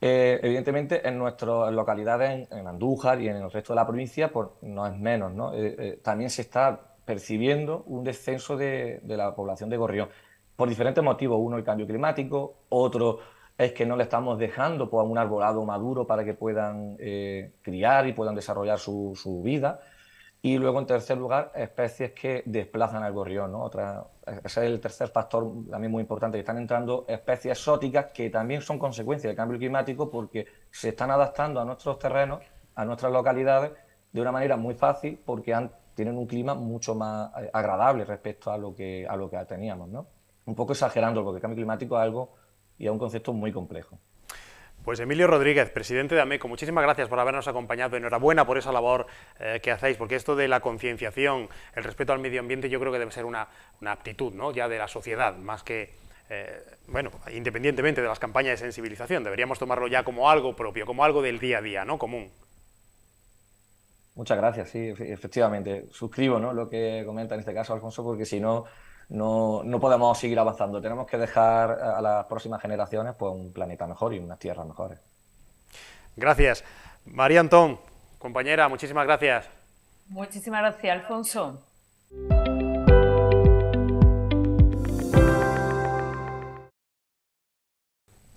Evidentemente, en nuestras localidades, en Andújar y en el resto de la provincia, pues no es menos, ¿no? También se está percibiendo un descenso de la población de gorrión por diferentes motivos. Uno, el cambio climático; otro es que no le estamos dejando pues, un arbolado maduro para que puedan criar y puedan desarrollar su vida. Y luego, en tercer lugar, especies que desplazan al gorrión, ¿no? Ese es el tercer factor también muy importante, que están entrando especies exóticas que también son consecuencia del cambio climático, porque se están adaptando a nuestros terrenos a nuestras localidades de una manera muy fácil porque tienen un clima mucho más agradable respecto a lo que teníamos, ¿no? Un poco exagerando, porque el cambio climático es algo y es un concepto muy complejo. Pues Emilio Rodríguez, presidente de AMECO, muchísimas gracias por habernos acompañado, enhorabuena por esa labor que hacéis, porque esto de la concienciación, el respeto al medio ambiente, yo creo que debe ser una aptitud, ¿no?, ya de la sociedad, más que, bueno, independientemente de las campañas de sensibilización, deberíamos tomarlo ya como algo propio, como algo del día a día, ¿no?, común. Muchas gracias, sí, efectivamente, suscribo, ¿no?, lo que comenta en este caso Alfonso, porque si no, no podemos seguir avanzando. Tenemos que dejar a las próximas generaciones pues un planeta mejor y unas tierras mejores. Gracias. María Antón, compañera, muchísimas gracias. Muchísimas gracias, Alfonso.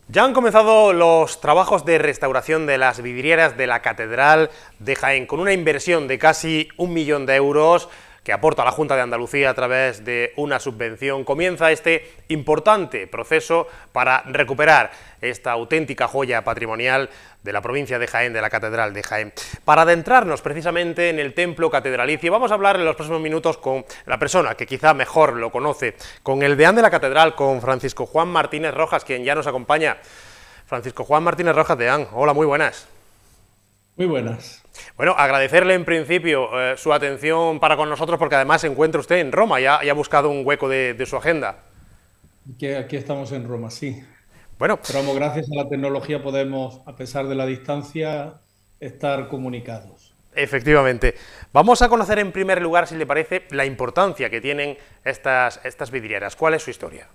Ya han comenzado los trabajos de restauración de las vidrieras de la Catedral de Jaén, con una inversión de casi 1 millón de euros que aporta la Junta de Andalucía a través de una subvención. Comienza este importante proceso para recuperar esta auténtica joya patrimonial de la provincia de Jaén, de la Catedral de Jaén. Para adentrarnos precisamente en el templo catedralicio, vamos a hablar en los próximos minutos con la persona que quizá mejor lo conoce, con el deán de la Catedral, con Francisco Juan Martínez Rojas, quien ya nos acompaña. Francisco Juan Martínez Rojas, deán, hola, muy buenas. Muy buenas. Bueno, agradecerle en principio su atención para con nosotros, porque además se encuentra usted en Roma, ya ha buscado un hueco de su agenda. Aquí estamos en Roma, sí. Bueno, pero vamos, gracias a la tecnología podemos, a pesar de la distancia, estar comunicados. Efectivamente. Vamos a conocer en primer lugar, si le parece, la importancia que tienen estas vidrieras. ¿Cuál es su historia?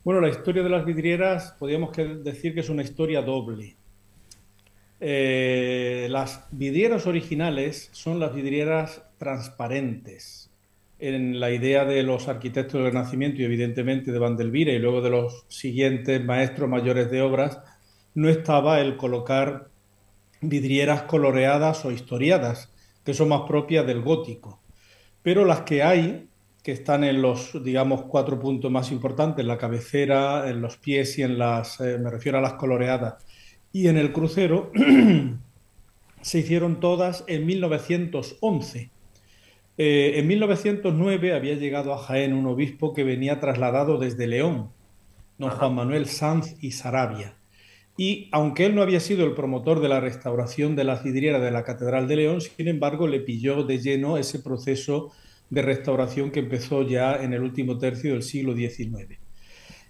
Bueno, la historia de las vidrieras, podríamos decir que es una historia doble. Las vidrieras originales son las vidrieras transparentes. En la idea de los arquitectos del Renacimiento y evidentemente de Vandelvira y luego de los siguientes maestros mayores de obras, no estaba el colocar vidrieras coloreadas o historiadas, que son más propias del gótico. Pero las que hay, que están en los, digamos, 4 puntos más importantes, en la cabecera, en los pies y en las, me refiero a las coloreadas, y en el crucero, se hicieron todas en 1911. En 1909 había llegado a Jaén un obispo que venía trasladado desde León, don Juan Manuel Sanz y Sarabia. Y aunque él no había sido el promotor de la restauración de las vidrieras de la Catedral de León, sin embargo le pilló de lleno ese proceso de restauración que empezó ya en el último tercio del siglo XIX.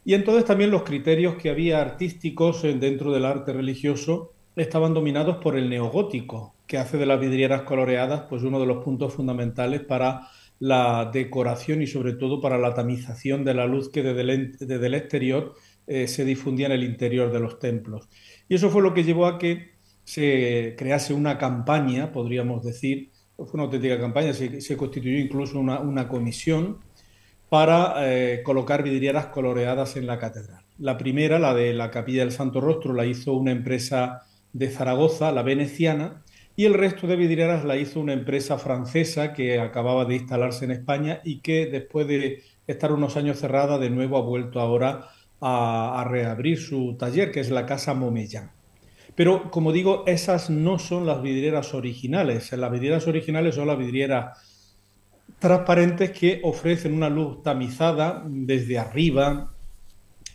Y entonces también los criterios que había artísticos dentro del arte religioso estaban dominados por el neogótico, que hace de las vidrieras coloreadas pues uno de los puntos fundamentales para la decoración y sobre todo para la tamización de la luz que desde el exterior se difundía en el interior de los templos. Y eso fue lo que llevó a que se crease una campaña, podríamos decir, fue una auténtica campaña, se constituyó incluso una comisión para colocar vidrieras coloreadas en la catedral. La primera, la de la Capilla del Santo Rostro, la hizo una empresa de Zaragoza, la veneciana, y el resto de vidrieras la hizo una empresa francesa que acababa de instalarse en España y que después de estar unos años cerrada, de nuevo ha vuelto ahora a reabrir su taller, que es la Casa Momellán. Pero, como digo, esas no son las vidrieras originales. Las vidrieras originales son las vidrieras transparentes que ofrecen una luz tamizada desde arriba,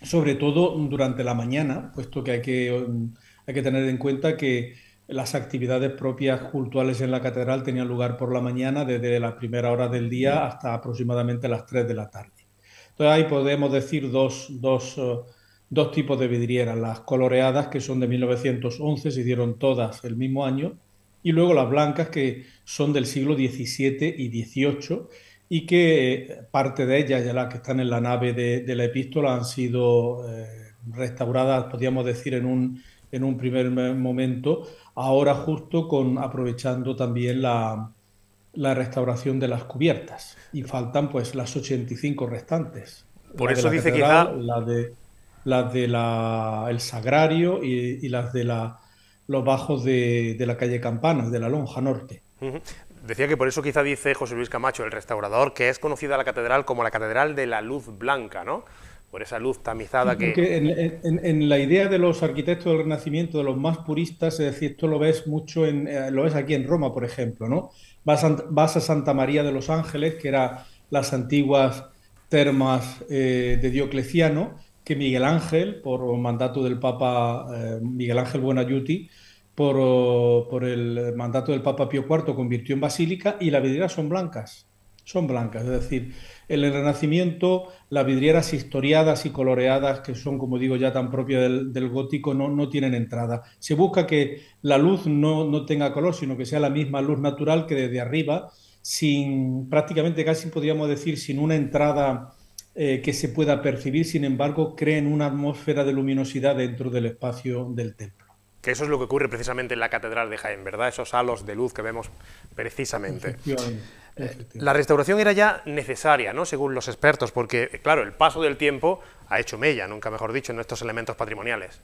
sobre todo durante la mañana, puesto que hay que tener en cuenta que las actividades propias cultuales en la catedral tenían lugar por la mañana, desde las primeras horas del día hasta aproximadamente las 3 de la tarde. Entonces ahí podemos decir dos tipos de vidrieras, las coloreadas, que son de 1911, se hicieron todas el mismo año, y luego las blancas, que son del siglo XVII y XVIII, y que parte de ellas, ya las que están en la nave de la epístola, han sido restauradas, podríamos decir, en un primer momento, ahora justo aprovechando también la restauración de las cubiertas, y faltan pues las 85 restantes. Por eso dice quizá... Las de el Sagrario y las de los bajos de la calle Campanas, de la lonja norte. Decía que por eso quizá dice José Luis Camacho, el restaurador, que es conocida la catedral como la Catedral de la Luz Blanca, ¿no? por esa luz tamizada que... Porque en la idea de los arquitectos del Renacimiento, de los más puristas, es decir, esto lo ves mucho, lo ves aquí en Roma, por ejemplo, ¿no? Vas a Santa María de los Ángeles, que eran las antiguas termas de Diocleciano, que Miguel Ángel, por mandato del Papa Miguel Ángel Buonaiuti, por el mandato del Papa Pío IV, convirtió en basílica, y las vidrieras son blancas. Son blancas, es decir, en el Renacimiento las vidrieras historiadas y coloreadas, que son, como digo, ya tan propias del gótico, no tienen entrada. Se busca que la luz no tenga color, sino que sea la misma luz natural que desde arriba, sin prácticamente, casi podríamos decir, sin una entrada que se pueda percibir, sin embargo, creen una atmósfera de luminosidad dentro del espacio del templo. Que eso es lo que ocurre precisamente en la Catedral de Jaén, ¿verdad? Esos halos de luz que vemos precisamente. La restauración era ya necesaria, ¿no?, según los expertos, porque, claro, el paso del tiempo ha hecho mella, nunca mejor dicho, en estos elementos patrimoniales.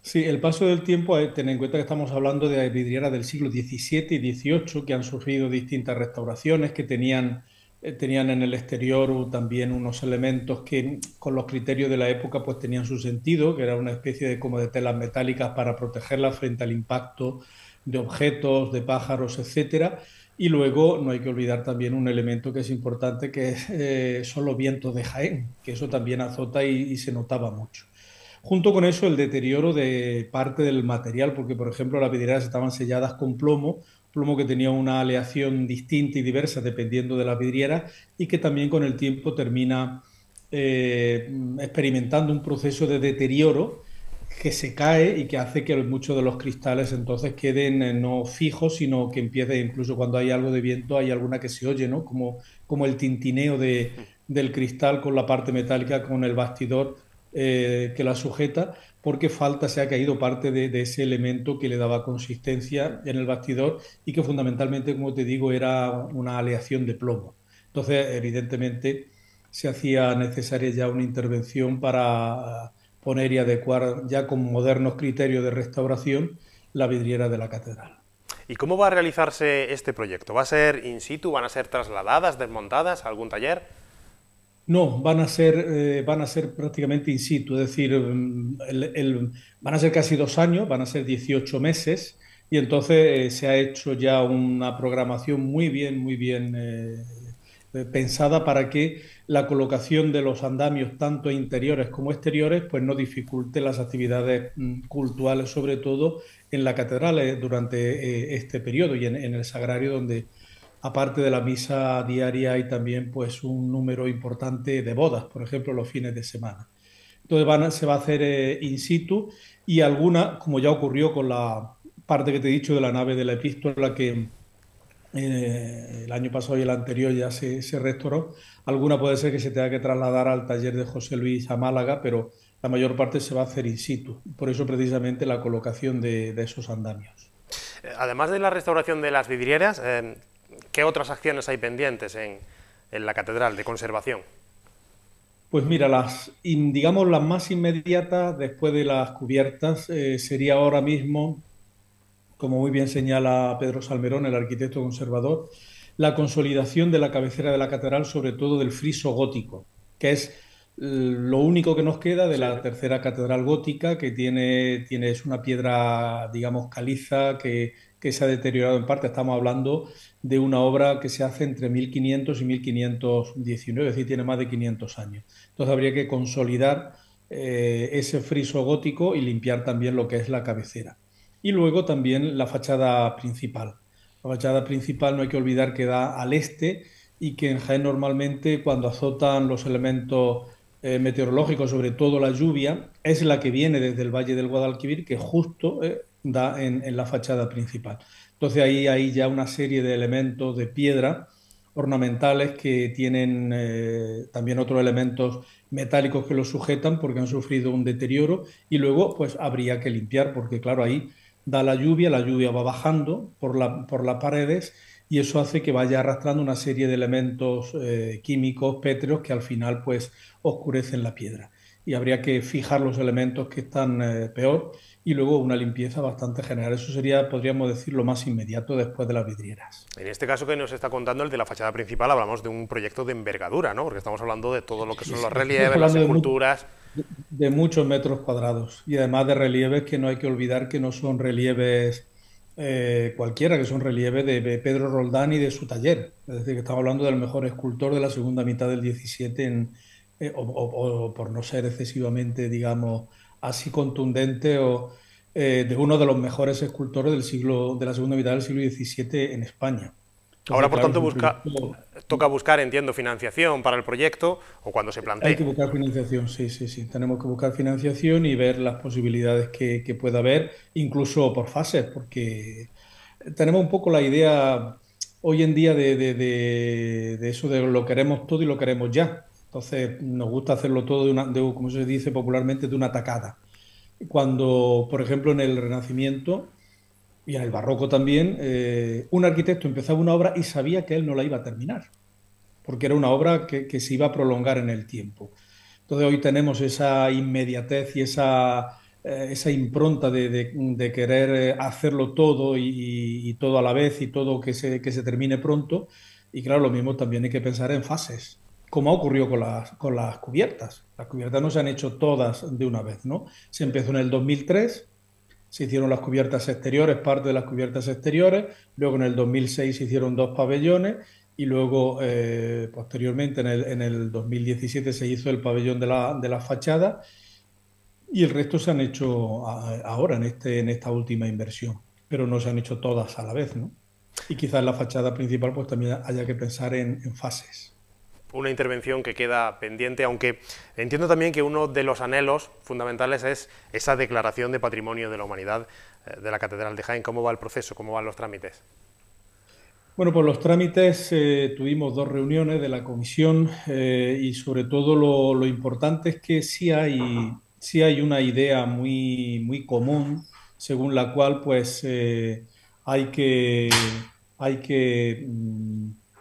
Sí, el paso del tiempo, ten en cuenta que estamos hablando de vidrieras del siglo XVII y XVIII, que han sufrido distintas restauraciones, que tenían en el exterior también unos elementos que, con los criterios de la época, pues tenían su sentido, que era una especie de como de telas metálicas para protegerlas frente al impacto de objetos, de pájaros, etcétera. Y luego no hay que olvidar también un elemento que es importante, que son los vientos de Jaén, que eso también azota y se notaba mucho. Junto con eso, el deterioro de parte del material, porque, por ejemplo, las vidrieras estaban selladas con plomo que tenía una aleación distinta y diversa dependiendo de la vidriera, y que también con el tiempo termina experimentando un proceso de deterioro que se cae y que hace que muchos de los cristales entonces queden no fijos, sino que empiece, incluso cuando hay algo de viento, hay alguna que se oye, ¿no? Como el tintineo del cristal con la parte metálica, con el bastidor que la sujeta, porque se ha caído parte de ese elemento que le daba consistencia en el bastidor y que fundamentalmente, como te digo, era una aleación de plomo. Entonces, evidentemente, se hacía necesaria ya una intervención para poner y adecuar ya con modernos criterios de restauración la vidriera de la catedral. ¿Y cómo va a realizarse este proyecto? ¿Va a ser in situ? ¿Van a ser trasladadas, desmontadas a algún taller? No, van a ser prácticamente in situ, es decir, van a ser casi 2 años, van a ser 18 meses, y entonces se ha hecho ya una programación muy bien pensada para que la colocación de los andamios, tanto interiores como exteriores, pues no dificulte las actividades cultuales, sobre todo en la catedral durante este periodo y en el sagrario, donde aparte de la misa diaria hay también pues un número importante de bodas, por ejemplo, los fines de semana. Entonces se va a hacer in situ, y alguna, como ya ocurrió con la parte que te he dicho de la nave de la epístola, que el año pasado y el anterior ya se restauró, alguna puede ser que se tenga que trasladar al taller de José Luis a Málaga, pero la mayor parte se va a hacer in situ. Por eso precisamente la colocación de esos andamios. Además de la restauración de las vidrieras, ¿qué otras acciones hay pendientes en la catedral de conservación? Pues mira, digamos las más inmediatas después de las cubiertas sería ahora mismo, como muy bien señala Pedro Salmerón, el arquitecto conservador, la consolidación de la cabecera de la catedral, sobre todo del friso gótico, que es lo único que nos queda de la tercera catedral gótica, que es una piedra, digamos, caliza, que se ha deteriorado en parte. Estamos hablando de una obra que se hace entre 1500 y 1519, es decir, tiene más de 500 años. Entonces habría que consolidar ese friso gótico y limpiar también lo que es la cabecera. Y luego también la fachada principal. La fachada principal no hay que olvidar que da al este, y que en Jaén normalmente, cuando azotan los elementos meteorológicos, sobre todo la lluvia, es la que viene desde el Valle del Guadalquivir, que justo da en la fachada principal. Entonces ahí hay ya una serie de elementos de piedra ornamentales que tienen también otros elementos metálicos que los sujetan, porque han sufrido un deterioro, y luego pues habría que limpiar, porque claro, ahí da la lluvia va bajando por las paredes, y eso hace que vaya arrastrando una serie de elementos químicos pétreos que al final pues oscurecen la piedra. y habría que fijar los elementos que están peor y luego una limpieza bastante general. Eso sería, podríamos decir, lo más inmediato después de las vidrieras. En este caso que nos está contando, el de la fachada principal, hablamos de un proyecto de envergadura, ¿no? Porque estamos hablando de todo lo que son los relieves, las esculturas. De muchos metros cuadrados, y además de relieves que no hay que olvidar que no son relieves cualquiera, que son relieves de Pedro Roldán y de su taller. Es decir, que estamos hablando del mejor escultor de la segunda mitad del 17 o por no ser excesivamente, digamos, así contundente, o de uno de los mejores escultores de la segunda mitad del siglo XVII en España. Entonces, ahora, por claro, tanto, toca buscar, entiendo, financiación para el proyecto, o cuando se plantee. Hay que buscar financiación, sí. Tenemos que buscar financiación y ver las posibilidades que pueda haber, incluso por fases, porque tenemos un poco la idea hoy en día de eso de lo queremos todo y lo queremos ya. Entonces nos gusta hacerlo todo como se dice popularmente, de una tacada. Cuando, por ejemplo, en el Renacimiento y en el Barroco también, un arquitecto empezaba una obra y sabía que él no la iba a terminar, porque era una obra que se iba a prolongar en el tiempo. Entonces hoy tenemos esa inmediatez y esa impronta de querer hacerlo todo y todo a la vez y todo que se termine pronto. Y claro, lo mismo también hay que pensar en fases, como ha ocurrido con las cubiertas. Las cubiertas no se han hecho todas de una vez, ¿no? Se empezó en el 2003, se hicieron las cubiertas exteriores, parte de las cubiertas exteriores, luego en el 2006 se hicieron 2 pabellones, y luego, posteriormente, en el 2017 se hizo el pabellón de la fachada, y el resto se han hecho ahora en esta última inversión, pero no se han hecho todas a la vez, ¿no? Y quizás en la fachada principal pues también haya que pensar en fases. Una intervención que queda pendiente, aunque entiendo también que uno de los anhelos fundamentales es esa declaración de Patrimonio de la Humanidad de la Catedral de Jaén. ¿Cómo va el proceso? ¿Cómo van los trámites? Bueno, pues los trámites, tuvimos 2 reuniones de la comisión, y sobre todo lo importante es que sí hay una idea muy común, según la cual pues hay que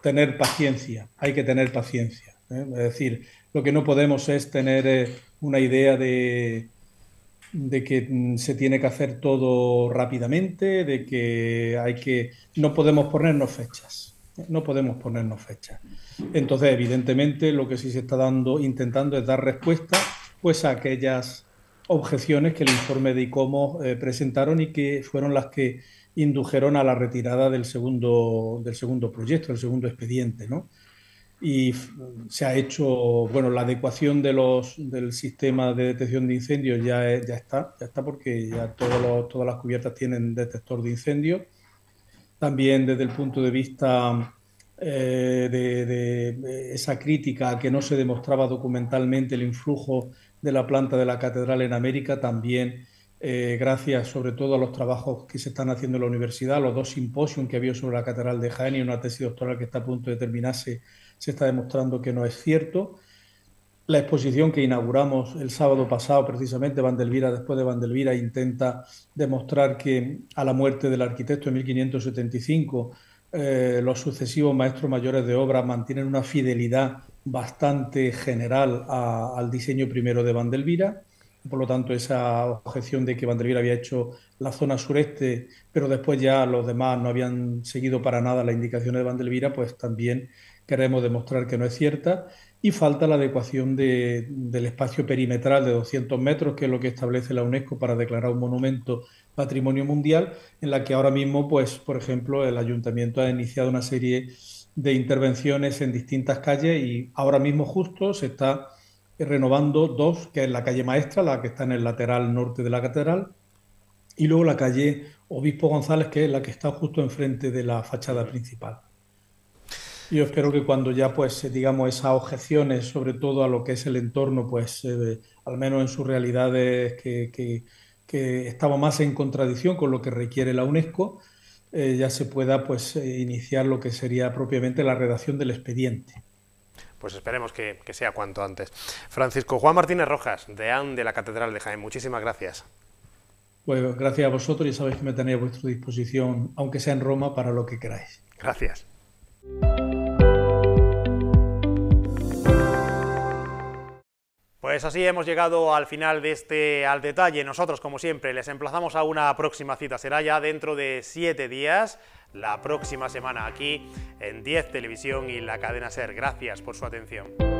tener paciencia, ¿eh? Es decir, lo que no podemos es tener una idea de que se tiene que hacer todo rápidamente, de que no podemos ponernos fechas. Entonces, evidentemente, lo que sí se está intentando es dar respuesta pues a aquellas objeciones que el informe de ICOMOS presentaron y que fueron las que indujeron a la retirada del segundo proyecto, del segundo expediente, ¿no? Y se ha hecho, bueno, la adecuación del sistema de detección de incendios ya está porque ya todas las cubiertas tienen detector de incendios. También desde el punto de vista de esa crítica a que no se demostraba documentalmente el influjo de la planta de la catedral en América, también gracias sobre todo a los trabajos que se están haciendo en la universidad, los 2 simposios que ha habido sobre la catedral de Jaén y una tesis doctoral que está a punto de terminarse, se está demostrando que no es cierto. La exposición que inauguramos el sábado pasado, precisamente, Vandelvira, después de Vandelvira, intenta demostrar que a la muerte del arquitecto en 1575, los sucesivos maestros mayores de obra mantienen una fidelidad bastante general al diseño primero de Vandelvira. Por lo tanto, esa objeción de que Vandelvira había hecho la zona sureste, pero después ya los demás no habían seguido para nada las indicaciones de Vandelvira, pues también queremos demostrar que no es cierta. Y falta la adecuación del espacio perimetral de 200 metros, que es lo que establece la UNESCO para declarar un monumento patrimonio mundial, en la que ahora mismo, pues, por ejemplo, el ayuntamiento ha iniciado una serie de intervenciones en distintas calles y ahora mismo justo se está renovando 2, que es la calle Maestra, la que está en el lateral norte de la catedral, y luego la calle Obispo González, que es la que está justo enfrente de la fachada principal. Yo espero que cuando ya, pues, digamos, esas objeciones, sobre todo a lo que es el entorno, pues, al menos en sus realidades que estamos más en contradicción con lo que requiere la UNESCO, ya se pueda, pues, iniciar lo que sería propiamente la redacción del expediente. Pues esperemos que sea cuanto antes. Francisco Juan Martínez Rojas, deán de la Catedral de Jaén, muchísimas gracias. Pues gracias a vosotros, y sabéis que me tenéis a vuestra disposición, aunque sea en Roma, para lo que queráis. Gracias. Pues así hemos llegado al final de este Al Detalle. Nosotros, como siempre, les emplazamos a una próxima cita. Será ya dentro de 7 días, la próxima semana aquí en 10 Televisión y la cadena SER. Gracias por su atención.